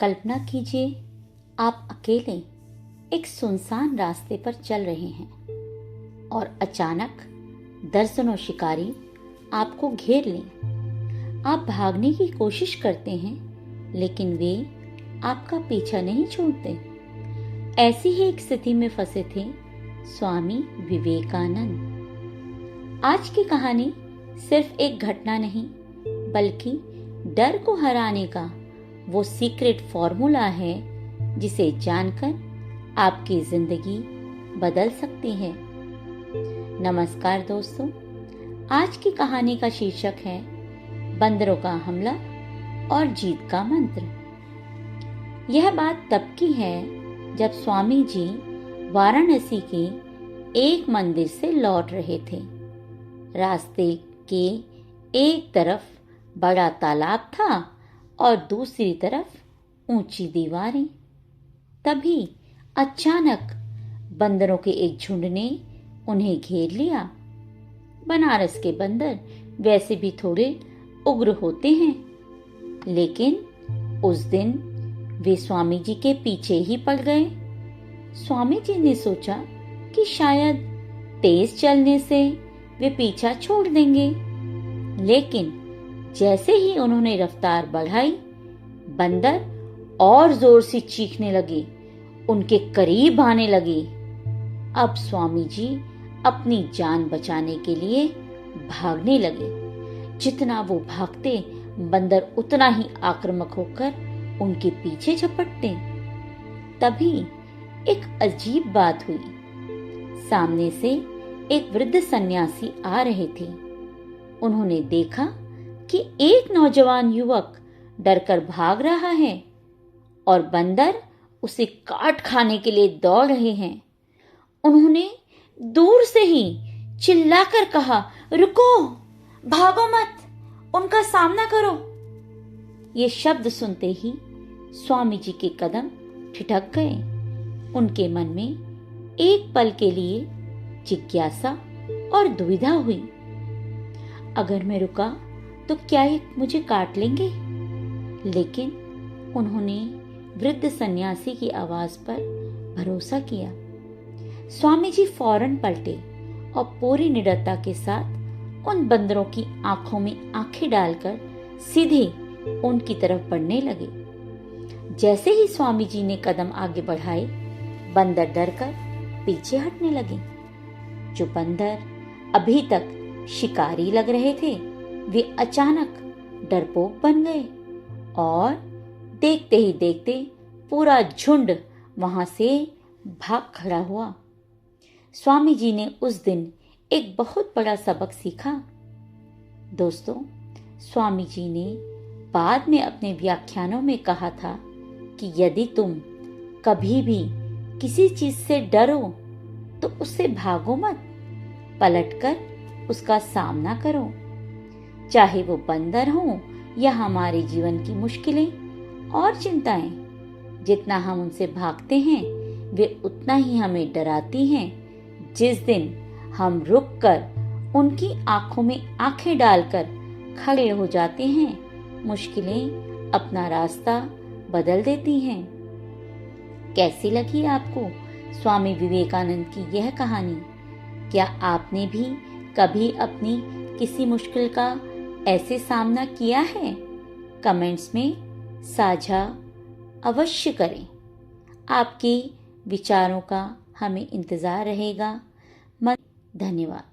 कल्पना कीजिए, आप अकेले एक सुनसान रास्ते पर चल रहे हैं और अचानक दर्जनों शिकारी आपको घेर लें। आप भागने की कोशिश करते हैं, लेकिन वे आपका पीछा नहीं छोड़ते। ऐसी ही एक स्थिति में फंसे थे स्वामी विवेकानंद। आज की कहानी सिर्फ एक घटना नहीं, बल्कि डर को हराने का वो सीक्रेट फॉर्मूला है जिसे जानकर आपकी जिंदगी बदल सकती है। नमस्कार दोस्तों, आज की कहानी का शीर्षक है बंदरों का हमला और जीत का मंत्र। यह बात तब की है जब स्वामी जी वाराणसी के एक मंदिर से लौट रहे थे। रास्ते के एक तरफ बड़ा तालाब था और दूसरी तरफ ऊंची दीवारें। तभी अचानक बंदरों के एक झुंड ने उन्हें घेर लिया। बनारस के बंदर वैसे भी थोड़े उग्र होते हैं, लेकिन उस दिन वे स्वामी जी के पीछे ही पड़ गए। स्वामी जी ने सोचा कि शायद तेज चलने से वे पीछा छोड़ देंगे, लेकिन जैसे ही उन्होंने रफ्तार बढ़ाई, बंदर और जोर से चीखने लगे, उनके करीब आने लगे। अब स्वामी जी अपनी जान बचाने के लिए भागने लगे। जितना वो भागते, बंदर उतना ही आक्रामक होकर उनके पीछे झपटते। तभी एक अजीब बात हुई। सामने से एक वृद्ध सन्यासी आ रहे थे। उन्होंने देखा कि एक नौजवान युवक डरकर भाग रहा है और बंदर उसे काट खाने के लिए दौड़ रहे हैं। उन्होंने दूर से ही चिल्लाकर कहा, रुको, भागो मत, उनका सामना करो। ये शब्द सुनते ही स्वामी जी के कदम ठिठक गए। उनके मन में एक पल के लिए जिज्ञासा और दुविधा हुई। अगर मैं रुका तो क्या ये मुझे काट लेंगे? लेकिन उन्होंने वृद्ध सन्यासी की आवाज पर भरोसा किया। स्वामी जी फौरन पलटे और पूरी निडरता के साथ उन बंदरों की आंखों में आंखें डालकर सीधे उनकी तरफ बढ़ने लगे। जैसे ही स्वामी जी ने कदम आगे बढ़ाए, बंदर डरकर पीछे हटने लगे। जो बंदर अभी तक शिकारी लग रहे थे, वे अचानक डरपोक बन गए और देखते ही देखते पूरा झुंड वहां से भाग खड़ा हुआ। स्वामी जी ने उस दिन एक बहुत बड़ा सबक सीखा। दोस्तों, स्वामी जी ने बाद में अपने व्याख्यानों में कहा था कि यदि तुम कभी भी किसी चीज से डरो तो उससे भागो मत, पलटकर उसका सामना करो। चाहे वो बंदर हो या हमारे जीवन की मुश्किलें और चिंताएं, जितना हम उनसे भागते हैं, वे उतना ही हमें डराती हैं। जिस दिन हम रुककर उनकी आंखों में आंखें डालकर खड़े हो जाते हैं, मुश्किलें अपना रास्ता बदल देती हैं। कैसी लगी आपको स्वामी विवेकानंद की यह कहानी? क्या आपने भी कभी अपनी किसी मुश्किल का ऐसे सामना किया है? कमेंट्स में साझा अवश्य करें। आपके विचारों का हमें इंतजार रहेगा। धन्यवाद।